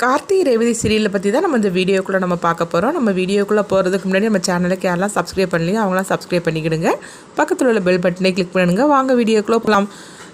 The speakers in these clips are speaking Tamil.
கார்த்தி ரேவதி சீரியலை பற்றி தான் நம்ம இந்த வீடியோக்குள்ளே நம்ம பார்க்க போகிறோம். நம்ம வீடியோக்குள்ளே போகிறதுக்கு முன்னாடி நம்ம சேனலுக்கு யாரெல்லாம் சப்ஸ்கிரைப் பண்ணலையோ அவங்களாம் சப்ஸ்கிரைப் பண்ணிக்கிடுங்க. பக்கத்தில் உள்ள பெல் பட்டனை கிளிக் பண்ணுங்கள். வாங்க வீடியோக்குள்ளே போகலாம்.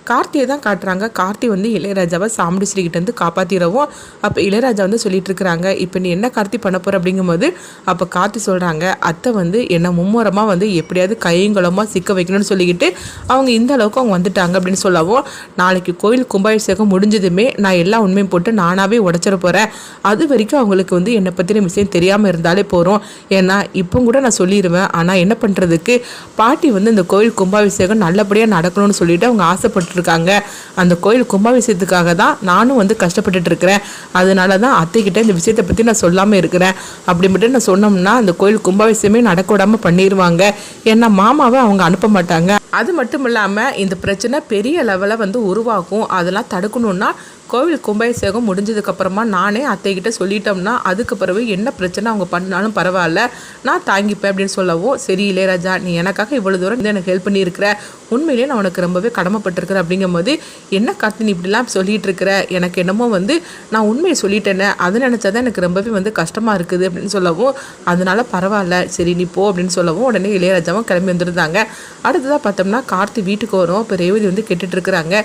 கார்த்தியை தான் காட்டுறாங்க. கார்த்தி வந்து இளையராஜாவை சாமுண்டீஸ்வரிகிட்டேருந்து காப்பாற்றிடவும் அப்போ இளையராஜா வந்து சொல்லிட்டு இருக்கிறாங்க, இப்போ நீ என்ன கார்த்தி பண்ண போகிற அப்படிங்கும்போது அப்போ கார்த்தி சொல்கிறாங்க, அத்தை வந்து என்னை மும்முரமாக வந்து எப்படியாவது கையங்குளமாக சிக்க வைக்கணும்னு சொல்லிக்கிட்டு அவங்க இந்த அளவுக்கு அவங்க வந்துட்டாங்க அப்படின்னு சொல்லவும், நாளைக்கு கோயில் கும்பாபிஷேகம் முடிஞ்சதுமே நான் எல்லா உண்மையும் போட்டு நானாகவே உடச்சிட போகிறேன். அது வரைக்கும் அவங்களுக்கு வந்து என்னை பற்றின விஷயம் தெரியாமல் இருந்தாலே போகிறோம். ஏன்னா இப்போ கூட நான் சொல்லிடுவேன். ஆனால் என்ன பண்ணுறதுக்கு, பாட்டி வந்து இந்த கோயில் கும்பாபிஷேகம் நல்லபடியாக நடக்கணும்னு சொல்லிட்டு அவங்க ஆசைப்பட்டு இருக்காங்க. அந்த கோயில் கும்பாபிஷேகத்துக்காக தான் நானும் வந்து கஷ்டப்பட்டுட்டு இருக்கிறேன். அதனால தான் அத்தைக்கிட்ட இந்த விஷயத்தை பற்றி நான் சொல்லாமல் இருக்கிறேன். அப்படி மட்டும் நான் சொன்னோம்னா அந்த கோயில் கும்பாபிஷேகமே நடக்க விடாமல் பண்ணிடுவாங்க. ஏன்னா மாமாவை அவங்க அனுப்ப மாட்டாங்க. அது மட்டும் இல்லாமல் இந்த பிரச்சனை பெரிய லெவலில் வந்து உருவாகும். அதெல்லாம் தடுக்கணும்னா கோவில் கும்பாபிஷேகம் முடிஞ்சதுக்கப்புறமா நானே அத்தைக்கிட்ட சொல்லிட்டோம்னா அதுக்கு பிறகு என்ன பிரச்சனை அவங்க பண்ணாலும் பரவாயில்ல, நான் தாங்கிப்பேன் அப்படின்னு சொல்லவும், சரி இளையராஜா நீ எனக்காக இவ்வளோ தூரம் வந்து எனக்கு ஹெல்ப் பண்ணியிருக்கிற, உண்மையிலேயே நான் உனக்கு ரொம்பவே கடமைப்பட்டிருக்கிறேன் அப்படிங்கும்போது என்ன கார்த்தி நீ இப்படிலாம் சொல்லிகிட்டு இருக்கிற, எனக்கு என்னமோ வந்து நான் உண்மையை சொல்லிட்டேனே அதை நினச்சாதான் எனக்கு ரொம்பவே வந்து கஷ்டமாக இருக்குது அப்படின்னு சொல்லவும், அதனால பரவாயில்ல சரி நீ போ அப்படின்னு சொல்லவும் உடனே இளையராஜாவும் கிளம்பி வந்துருந்தாங்க. அடுத்ததாக பார்த்தோம்னா கார்த்தி வீட்டுக்கு வரும். இப்போ ரேவதி வந்து கேட்டுட்டு இருக்கிறாங்க,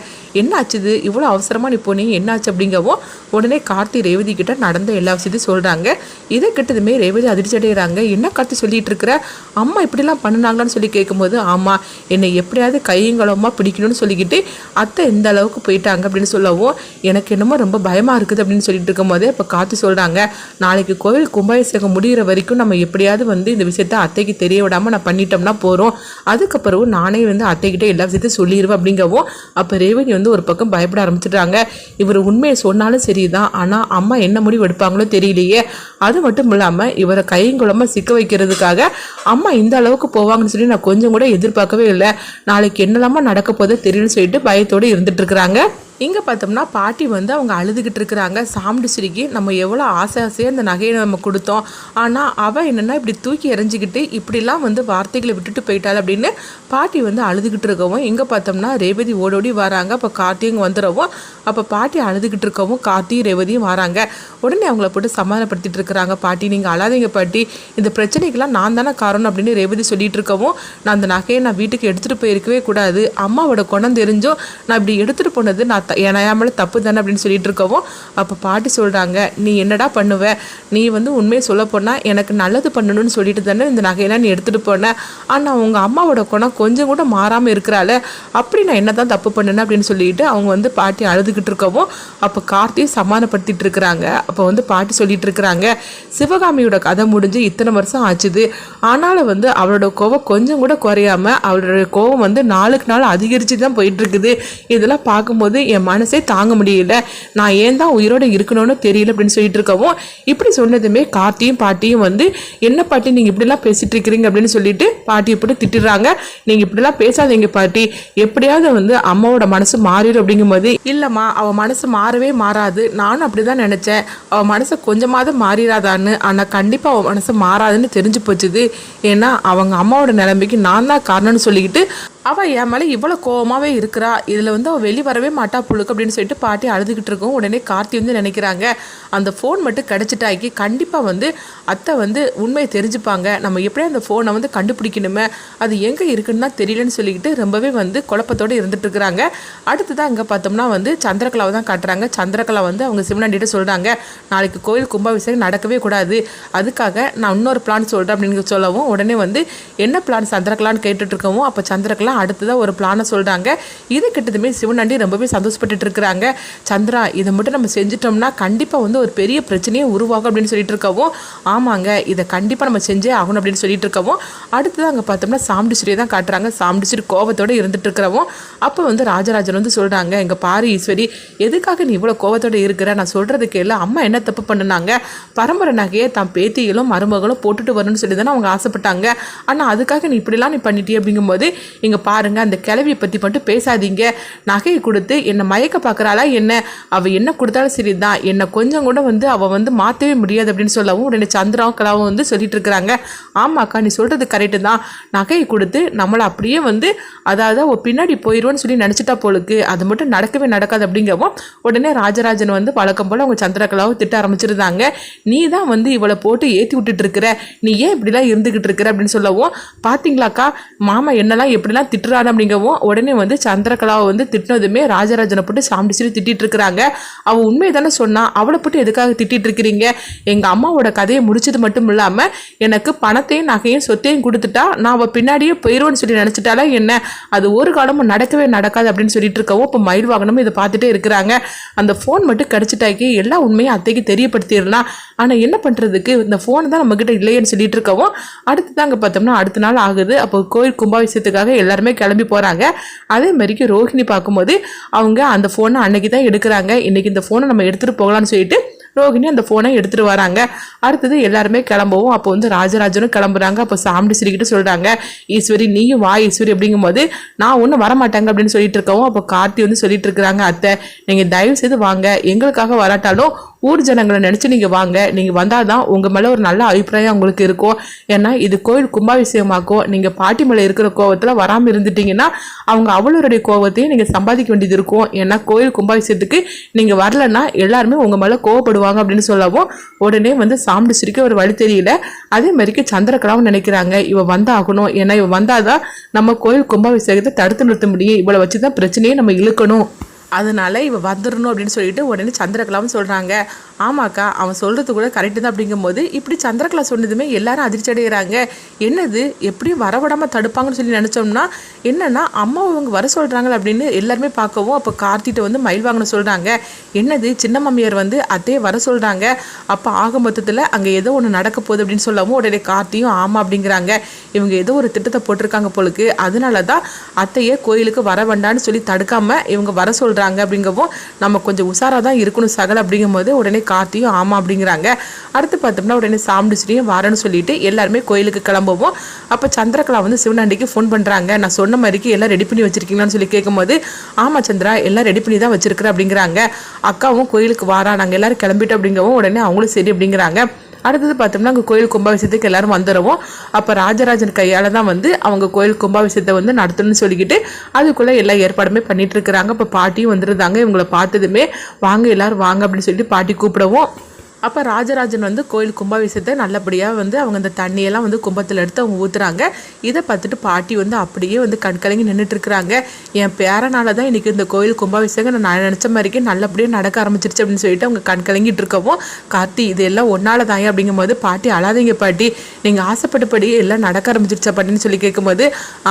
என்ன ஆச்சுது இவ்வளோ அவசரமாக நீ போனீங்க என்னாச்சு அப்படிங்கவும் உடனே கார்த்தி ரேவதி கிட்ட நடந்த எல்லா விஷயத்தையும் சொல்கிறாங்க. இதை கிட்டதுமே ரேவதி அதிர்ச்சி அடைகிறாங்க. என்ன கார்த்தி சொல்லிட்டு இருக்கிற, அம்மா இப்படிலாம் பண்ணினாங்கன்னு சொல்லி கேட்கும்போது, ஆமாம் என்னை எப்படியாவது கையங்களமாக பிடிக்கணும்னு சொல்லிக்கிட்டு அத்தை இந்த அளவுக்கு போயிட்டாங்க அப்படின்னு சொல்லவும் எனக்கு என்னமோ ரொம்ப பயமாக இருக்குது அப்படின்னு சொல்லிட்டு இருக்கும்போது இப்போ கார்த்தி சொல்கிறாங்க, நாளைக்கு கோவில் கும்பாபிஷேகம் முடிகிற வரைக்கும் நம்ம எப்படியாவது வந்து இந்த விஷயத்த அத்தைக்கு தெரிய விடாமல் நான் பண்ணிட்டோம்னா போகிறோம். அதுக்கப்புறம் நானே வந்து அத்தைக்கிட்ட எல்லா விஷயத்தையும் சொல்லிடுவேன் அப்படிங்கவும் அப்போ ரேவதி வந்து ஒரு பக்கம் பயப்பட ஆரம்பிச்சிட்டாங்க. இவர் உண்மையை சொன்னாலும் சரிதான், ஆனால் அம்மா என்ன முடிவு எடுப்பாங்களோ தெரியலையே. அது மட்டும் இல்லாமல் இவரை கையங்குளமாக சிக்க வைக்கிறதுக்காக அம்மா இந்த அளவுக்கு போவாங்கன்னு சொல்லி நான் கொஞ்சம் கூட எதிர்பார்க்கவே இல்லை. நாளைக்கு என்னெல்லாமா நடக்க போதோ தெரியும்னு சொல்லிட்டு பயத்தோடு இருந்துட்டு இருக்கிறாங்க. இங்கே பார்த்தோம்னா பாட்டி வந்து அவங்க அழுதுகிட்டு இருக்கிறாங்க. சாமுண்டீஸ்வரிக்கு நம்ம எவ்வளோ ஆசையாக அந்த நகையை நம்ம கொடுத்தோம், ஆனால் அவள் என்னென்னா இப்படி தூக்கி எறிஞ்சிக்கிட்டு இப்படிலாம் வந்து வார்த்தைகளை விட்டுட்டு போயிட்டாள் அப்படின்னு பாட்டி வந்து அழுதுகிட்டு இருக்கவும், இங்கே பார்த்தோம்னா ரேவதி ஓடோடி வராங்க. அப்போ கார்த்தியும் வந்துடவும் அப்போ பாட்டி அழுதுகிட்டு இருக்கவும் கார்த்தியும் ரேவதியும் வராங்க. உடனே அவங்கள போட்டு சமாதானப்படுத்திட்டு இருக்கிறாங்க. பாட்டி நீங்கள் அழாதீங்க பாட்டி, இந்த பிரச்சனைக்கெல்லாம் நான் தானே காரணம் அப்படின்னு ரேவதி சொல்லிட்டு இருக்கவும், நான் அந்த நகையை நான் வீட்டுக்கு எடுத்துகிட்டு போயிருக்கவே கூடாது, அம்மாவோட குணம் தெரிஞ்சும் நான் இப்படி எடுத்துகிட்டு போனது நான் ஏனாயாமல தப்பு தானே அப்படின்னு சொல்லிட்டு இருக்கவும் அப்போ பாட்டி சொல்கிறாங்க, நீ என்னடா பண்ணுவ, நீ வந்து உண்மையை சொல்ல போனால் எனக்கு நல்லது பண்ணணும்னு சொல்லிட்டு தானே இந்த நகையெல்லாம் நீ எடுத்துகிட்டு போன, ஆனால் உங்கள் அம்மாவோட குணம் கொஞ்சம் கூட மாறாமல் இருக்கிறாள், அப்படி நான் என்ன தான் தப்பு பண்ணேன்னு அப்படின்னு சொல்லிட்டு அவங்க வந்து பாட்டி அழுதுகிட்டு இருக்கவும் அப்போ கார்த்தியை சமாதானப்படுத்திட்டு இருக்கிறாங்க. அப்போ வந்து பாட்டி சொல்லிட்டு இருக்கிறாங்க, சிவகாமியோட கதை முடிஞ்சு இத்தனை வருஷம் ஆச்சுது, ஆனாலும் வந்து அவளோட கோவம் கொஞ்சம் கூட குறையாமல் அவளோட கோவம் வந்து நாளுக்கு நாள் அதிகரித்து தான் போயிட்டு இருக்குது. இதெல்லாம் பார்க்கும்போது என் மனசே தாங்க முடியல, நான் ஏன் தான் உயிரோடு இருக்கணும்னு தெரியல அப்படின்னு சொல்லிட்டு இருக்கவும் இப்படி சொன்னதுமே கார்த்தியும் பாட்டியும் வந்து என்ன பாட்டி நீங்கள் இப்படிலாம் பேசிட்டு இருக்கிறீங்க அப்படின்னு சொல்லிட்டு பாட்டி இப்படி திட்டுறாங்க. நீங்கள் இப்படிலாம் பேசாதீங்க பாட்டி, எப்படியாவது வந்து அம்மாவோட மனசு மாறிடும் அப்படிங்கும்போது, இல்லைம்மா அவள் மனசு மாறவே மாறாது, நானும் அப்படி தான் நினச்சேன், அவள் மனசை கொஞ்சமாவது மாறிடாதான்னு, ஆனால் கண்டிப்பாக அவள் மனசு மாறாதுன்னு தெரிஞ்சு போச்சுது. ஏன்னா அவங்க அம்மாவோட நிலைமைக்கு நான் தான் காரணம்னு சொல்லிக்கிட்டு அவள் என் மேலே இவ்வளோ கோவமாகவே இருக்கிறா, இதில் வந்து அவள் வெளியே வரவே மாட்டா புழுக்கு அப்படின்னு சொல்லிட்டு பாட்டி அழுதுகிட்டு இருக்கோம். உடனே கார்த்தி வந்து நினைக்கிறாங்க, அந்த ஃபோன் மட்டும் கிடச்சிட்டாக்கி கண்டிப்பாக வந்து அத்தை வந்து உண்மையை தெரிஞ்சுப்பாங்க, நம்ம எப்படியும் அந்த ஃபோனை வந்து கண்டுபிடிக்கணுமே, அது எங்கே இருக்குன்னு தான் தெரியலன்னு சொல்லிக்கிட்டு ரொம்பவே வந்து குழப்பத்தோடு இருந்துட்டு இருக்கிறாங்க. அடுத்ததான் இங்கே பார்த்தோம்னா வந்து சந்திரகலாவை தான் காட்டுறாங்க. சந்திரகலா வந்து அவங்க சிவனாண்டிகிட்ட சொல்கிறாங்க, நாளைக்கு கோயில் கும்பாபிஷேகம் நடக்கவே கூடாது, அதுக்காக நான் இன்னொரு பிளான் சொல்கிறேன் அப்படின்னு சொல்லவும் உடனே வந்து என்ன பிளான் சந்திரகலான்னு கேட்டுட்டு இருக்கவும் அப்போ சந்திரகலா அடுத்ததான் ஒரு பிளானை சொல்கிறாங்க. இது கிட்டதுமே சிவனாண்டி ரொம்பவே சந்தோஷப்பட்டு இருக்கிறாங்க. சந்திரா இதை மட்டும் நம்ம செஞ்சிட்டோம்னா கண்டிப்பாக வந்து ஒரு பெரிய பிரச்சனையே உருவாகும் அப்படின்னு சொல்லிட்டு இருக்கவும், ஆமாங்க இதை கண்டிப்பாக நம்ம செஞ்சே ஆகணும் அப்படின்னு சொல்லிட்டு இருக்கவும் அடுத்ததான் அங்கே பார்த்தோம்னா சாமுண்டீஸ்வரியை தான் காட்டுறாங்க. சாமுண்டீஸ்வரி கோபத்தோடு இருந்துட்டு இருக்கிறவும் அப்போ வந்து ராஜராஜன் வந்து சொல்கிறாங்க, எங்கள் பாரு ஈஸ்வரி எதுக்காக நீ இவ்வளோ கோபத்தோடு இருக்கிற, நான் சொல்கிறது கேளு, அம்மா என்ன தப்பு பண்ணுனாங்க, பரம்பரை நகையை தான் பேத்திகளும் மருமகளும் போட்டுட்டு வரணும்னு சொல்லி தானே அவங்க ஆசைப்பட்டாங்க, ஆனால் அதுக்காக நீ இப்படிலாம் நீ பண்ணிட்டே அப்படிங்கும்போது எங்கள் பாருங்க அந்த கிளவியை பற்றி மட்டும் பேசாதீங்க, நகையை கொடுத்து என்னை மயக்க பார்க்குறாளா என்ன, அவள் என்ன கொடுத்தாலும் சரி தான், என்னை கொஞ்சம் கூட வந்து அவள் வந்து மாற்றவே முடியாது அப்படின்னு சொல்லவும் உடனே சந்திராவும் கலாவும் வந்து சொல்லிட்டு இருக்கிறாங்க. ஆமாக்கா நீ சொல்கிறது கரெக்டு தான், நகையை கொடுத்து நம்மளை அப்படியே வந்து அதாவது அவள் பின்னாடி போயிடுவோன்னு சொல்லி நினச்சிட்டா போலுக்கு, அது மட்டும் நடக்கவே நடக்காது அப்படிங்கவும் உடனே ராஜராஜன் வந்து வழக்கம் போல் அவங்க சந்திரகலாவை திட்ட ஆரம்பிச்சிருந்தாங்க. நீ தான் வந்து இவளை போட்டு ஏற்றி விட்டுட்டு இருக்கிற, நீ ஏன் இப்படிலாம் இருந்துக்கிட்டு இருக்கிற அப்படின்னு சொல்லவும், பார்த்தீங்களாக்கா மாமா என்னெல்லாம் எப்படிலாம் திட்டுறாரு அப்படிங்கவும் உடனே வந்து சந்திரகலாவை வந்து திட்டினதுமே ராஜராஜனை போட்டு சாம்பிடிச்சு திட்டிட்டு இருக்கிறாங்க. அவள் உண்மையை தானே சொன்னா, அவளை போட்டு எதுக்காக திட்டிட்டு இருக்கிறீங்க, எங்கள் அம்மாவோட கதையை முடிச்சது மட்டும் இல்லாமல் எனக்கு பணத்தையும் நகையும் சொத்தையும் கொடுத்துட்டா நான் அவள் பின்னாடியே போயிடுவோன்னு சொல்லி நினச்சிட்டாலே என்ன, அது ஒரு காலமும் நடக்கவே நடக்காது அப்படின்னு சொல்லிட்டு இருக்கவும் இப்போ மயில் வாகனமும் இதை பார்த்துட்டே இருக்கிறாங்க. அந்த ஃபோன் மட்டும் கிடச்சிட்டாக்கி எல்லா உண்மையும் அத்தைக்கு தெரியப்படுத்திடலாம், ஆனால் என்ன பண்ணுறதுக்கு இந்த ஃபோன் தான் நம்மக்கிட்ட இல்லையேன்னு சொல்லிட்டு இருக்கவும் அடுத்து தாங்க பார்த்தோம்னா அடுத்த நாள் ஆகுது. அப்போ கோயில் கும்பாபிஷேகத்துக்காக எல்லாருமே கிளம்பி போகிறாங்க. அதே மாதிரிக்கு ரோஹிணி பார்க்கும்போது அவங்க அந்த ஃபோனை அன்னைக்கு தான் எடுக்கிறாங்க. இன்றைக்கி இந்த ஃபோனை நம்ம எடுத்துகிட்டு போகலான்னு சொல்லிட்டு ரோஹிணி அந்த ஃபோனை எடுத்துகிட்டு வராங்க. அடுத்தது எல்லாருமே கிளம்பவும் அப்போ வந்து ராஜராஜனும் கிளம்புறாங்க. அப்போ சாம்பிடிச்சிரிக்கிட்டு சொல்கிறாங்க, ஈஸ்வரி நீயும் வா ஈஸ்வரி அப்படிங்கும்போது நான் ஒன்றும் வரமாட்டேங்க அப்படின்னு சொல்லிட்டு இருக்கவும் அப்போ கார்த்தி வந்து சொல்லிட்டு இருக்கிறாங்க, அத்தை நீங்கள் தயவு செய்து வாங்க, எங்களுக்காக வராட்டாலும் ஊர் ஜனங்களை நினச்சி நீங்கள் வாங்க, நீங்கள் வந்தால் தான் உங்கள் மேலே ஒரு நல்ல அபிப்பிராயம் உங்களுக்கு இருக்கும். ஏன்னா இது கோயில் கும்பாபிஷேகமாக்கும், நீங்கள் பாட்டி மேலே இருக்கிற கோவத்தில் வராமல் இருந்துட்டீங்கன்னா அவங்க அவளுடைய கோவத்தையும் நீங்கள் சம்பாதிக்க வேண்டியது இருக்கும். ஏன்னா கோயில் கும்பாபிஷேகத்துக்கு நீங்கள் வரலன்னா எல்லாருமே உங்கள் மேலே கோவப்படுவாங்க அப்படின்னு சொல்லவும் உடனே வந்து சாம்பிடிச்சிருக்க ஒரு வழி தெரியல. அதே மாதிரிக்கு சந்திரகலாவும் நினைக்கிறாங்க இவ வந்தாகணும், ஏன்னா இவ வந்தாதான் நம்ம கோயில் கும்பாபிஷேகத்தை தடுத்து நிறுத்த முடியும், இவளை வச்சு தான் பிரச்சனையே நம்ம இழுக்கணும், அதனால இவ வந்துடணும் அப்படின்னு சொல்லிட்டு உடனே சந்திரகலாவும் சொல்கிறாங்க. ஆமாக்கா அவன் சொல்கிறது கூட கரெக்டு தான் அப்படிங்கும்போது இப்படி சந்திரகலா சொன்னதுமே எல்லாரும் அதிர்ச்சி அடைகிறாங்க. என்னது எப்படியும் வரவிடாமல் தடுப்பாங்கன்னு சொல்லி நினச்சோம்னா என்னென்னா அம்மா அவங்க வர சொல்கிறாங்க அப்படின்னு எல்லாருமே பார்க்கவும் அப்போ கார்த்திகிட்ட வந்து மயில் வாங்கணும் சொல்கிறாங்க. என்னது சின்ன மாமியார் வந்து அத்தையே வர சொல்கிறாங்க, அப்போ ஆக மொத்தத்தில் அங்கே ஏதோ ஒன்று நடக்க போகுது அப்படின்னு சொல்லவும் உடனே கார்த்தியும் ஆமாம் அப்படிங்கிறாங்க. இவங்க ஏதோ ஒரு திட்டத்தை போட்டிருக்காங்க போலுக்கு, அதனால தான் அத்தையே கோயிலுக்கு வர வேண்டான்னு சொல்லி தடுக்காமல் இவங்க வர சொல்கிறாங்க அப்படிங்கவும் நம்ம கொஞ்சம் உஷாராக தான் இருக்கணும் சகல் அப்படிங்கும்போது உடனே கார்த்தியும் ஆமாம் அப்படிங்கிறாங்க. அடுத்து பார்த்தோம்னா உடனே சாம்பிடிச்சிரியும் வரேன்னு சொல்லிட்டு எல்லாருமே கோயிலுக்கு கிளம்புவோம். அப்போ சந்திரகலா வந்து சிவனாண்டிக்கு ஃபோன் பண்ணுறாங்க. நான் சொன்ன மாதிரிக்கு எல்லாம் ரெடி பண்ணி வச்சிருக்கீங்களான்னு சொல்லி கேட்கும்போது ஆமாம் சந்திரா எல்லாம் ரெடி பண்ணி தான் வச்சிருக்கிறேன் அப்படிங்கிறாங்க. அக்காவும் கோயிலுக்கு வாரா, நாங்கள் எல்லாரும் கிளம்பிட்டோம் அப்படிங்கவும் உடனே அவங்களும் சரி அப்படிங்கிறாங்க. அடுத்தது பார்த்தோம்னா அங்கே கோயில் கும்பாபிஷேகத்துக்கு எல்லாரும் வந்துடுவோம். அப்போ ராஜராஜன் கையால் தான் வந்து அவங்க கோயில் கும்பாபிஷேகத்தை வந்து நடத்தணும்னு சொல்லிக்கிட்டு அதுக்குள்ளே எல்லா ஏற்பாடுமே பண்ணிட்டு இருக்கிறாங்க. இப்போ பாட்டியும் வந்துருந்தாங்க. இவங்களை பார்த்ததுமே வாங்க எல்லாரும் வாங்க அப்படின்னு சொல்லிட்டு பாட்டி கூப்பிடவும் அப்போ ராஜராஜன் வந்து கோயில் கும்பாபிஷேகத்தை நல்லபடியாக வந்து அவங்க அந்த தண்ணியெல்லாம் வந்து கும்பத்தில் எடுத்து அவங்க ஊற்றுறாங்க. இதை பார்த்துட்டு பாட்டி வந்து அப்படியே வந்து கண்கலங்கி நின்றுட்டு இருக்கிறாங்க. என் பேரனால தான் இன்றைக்கி இந்த கோயில் கும்பாபிஷேகம் நான் நினச்ச மாதிரிக்கே நல்லபடியாக நடக்க ஆரம்பிச்சிருச்சு அப்படின்னு சொல்லிட்டு அவங்க கண்கலங்கிட்டு இருக்கவும் கார்த்தி இதெல்லாம் ஒன்றால் தாங்க அப்படிங்கும்போது பாட்டி அழாதீங்க பாட்டி, நீங்கள் ஆசைப்பட்டபடி எல்லாம் நடக்க ஆரம்பிச்சிருச்சா பாட்டின்னு சொல்லி கேட்கும்போது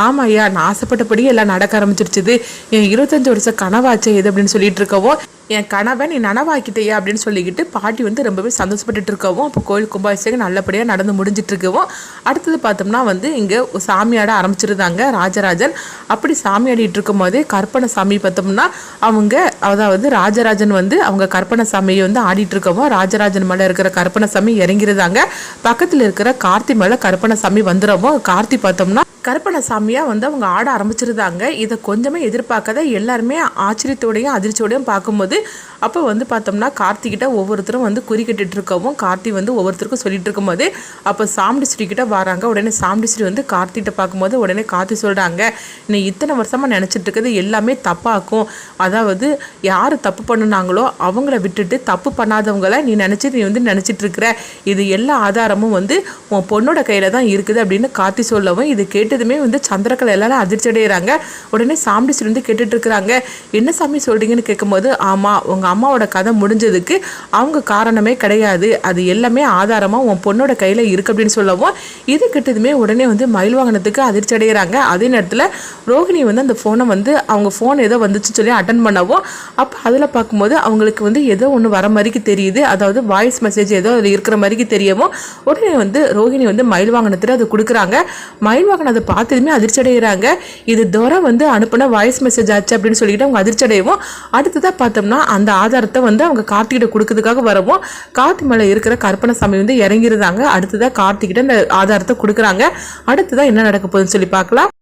ஆமாம் ஐயா நான் ஆசைப்பட்டபடி எல்லாம் நடக்க ஆரம்பிச்சிருச்சுது, என் 25 வருஷம் கனவாச்சே இது அப்படின்னு சொல்லிட்டு இருக்கவும் என் கனவை நீ நனவாக்கிட்டேயா அப்படின்னு சொல்லிக்கிட்டு பாட்டி வந்து ரொம்பவே சந்தோஷப்பட்டுட்டு இருக்கவும் அப்போ கோயில் கும்பாபிஷேகம் நல்லபடியாக நடந்து முடிஞ்சிட்டு இருக்கவும் அடுத்தது பார்த்தோம்னா வந்து இங்கே சாமியாட ஆரம்பிச்சிருந்தாங்க ராஜராஜன். அப்படி சாமியாடிட்டு இருக்கும் போதே கற்பனை சாமி பார்த்தோம்னா அவங்க அதாவது ராஜராஜன் வந்து அவங்க கற்பனை சாமியை வந்து ஆடிட்டு இருக்கவும் ராஜராஜன் மேலே இருக்கிற கற்பனை சாமி இறங்கிறதாங்க. பக்கத்தில் இருக்கிற கார்த்தி மேலே கற்பனை சாமி வந்துடவும் கார்த்தி பார்த்தோம்னா கற்பனை சாமியாக வந்து அவங்க ஆட ஆரம்பிச்சிருந்தாங்க. இதை கொஞ்சமே எதிர்பார்க்காத எல்லாருமே ஆச்சரியத்தோடையும் அதிர்ச்சியோடையும் பார்க்கும்போது அப்போ வந்து பார்த்தோம்னா கார்த்திகிட்ட ஒவ்வொருத்தரும் வந்து குறிக்கிட்டு இருக்கவும் கார்த்தி வந்து ஒவ்வொருத்தருக்கும் சொல்லிட்டு இருக்கும்போது அப்போ சாம்பிடிஸ்ரீ கிட்ட வராங்க. உடனே சாம்பிடிஸ்ரீ வந்து கார்த்திகிட்ட பார்க்கும்போது உடனே கார்த்தி சொல்கிறாங்க, நீ இத்தனை வருஷமாக நினச்சிட்டு இருக்கிறது எல்லாமே தப்பாக்கும், அதாவது யார் தப்பு பண்ணினாங்களோ அவங்கள விட்டுட்டு தப்பு பண்ணாதவங்கள நீ வந்து நினச்சிட்டு இருக்கிற, இது எல்லா ஆதாரமும் வந்து உன் பொண்ணோட கையில் தான் இருக்குது அப்படின்னு கார்த்தி சொல்லவும் இது கேட்டதுமே வந்து சந்திரகலா எல்லாரும் அதிர்ச்சி அடைகிறாங்க. உடனே சாம்பிடிஸ்ரீ வந்து கேட்டுட்டு இருக்கிறாங்க, என்ன சாமி சொல்கிறீங்கன்னு கேட்கும்போது ஆமாம் உங்கள் அம்மாவோட கதை முடிஞ்சதுக்கு அவங்க காரணமே கிடையாது, அது எல்லாமே ஆதாரமாக உன் பொண்ணோட கையில் இருக்குது அப்படின்னு சொல்லவும் இது கிட்டதுமே உடனே வந்து மயில் வாகனத்துக்கு அதிர்ச்சி அடைகிறாங்க. அதே நேரத்தில் ரோஹிணி வந்து அந்த ஃபோனை வந்து அவங்க ஃபோன் ஏதோ வந்துச்சுன்னு சொல்லி அட்டன் பண்ணவும் அப்போ அதில் பார்க்கும்போது அவங்களுக்கு வந்து ஏதோ ஒன்று வர மாதிரிக்கு தெரியுது, அதாவது வாய்ஸ் மெசேஜ் ஏதோ அதில் இருக்கிற மாதிரிக்கு தெரியவும் உடனே வந்து ரோஹிணி வந்து மயில் வாகனத்தில் அதை கொடுக்குறாங்க. மயில் வாகனம் அதை பார்த்ததுமே அதிர்ச்சி அடைகிறாங்க. இது துரை வந்து அனுப்பின வாய்ஸ் மெசேஜ் ஆச்சு அப்படின்னு சொல்லிட்டு அவங்க அதிர்ச்சி அடையவும் அடுத்ததாக பார்த்தோம்னா அந்த ஆதாரத்தை வந்து அவங்க கார்த்திகிட்ட கொடுக்கறதுக்காக வரவும் கார்த்தி மேலே இருக்கிற கற்பனை சாமி வந்து இறங்கிருந்தாங்க. அடுத்ததாக கார்த்திகிட்ட அந்த ஆதாரத்தை கொடுக்குறாங்க. அடுத்ததாக என்ன நடக்க போகுதுன்னு சொல்லி பார்க்கலாம்.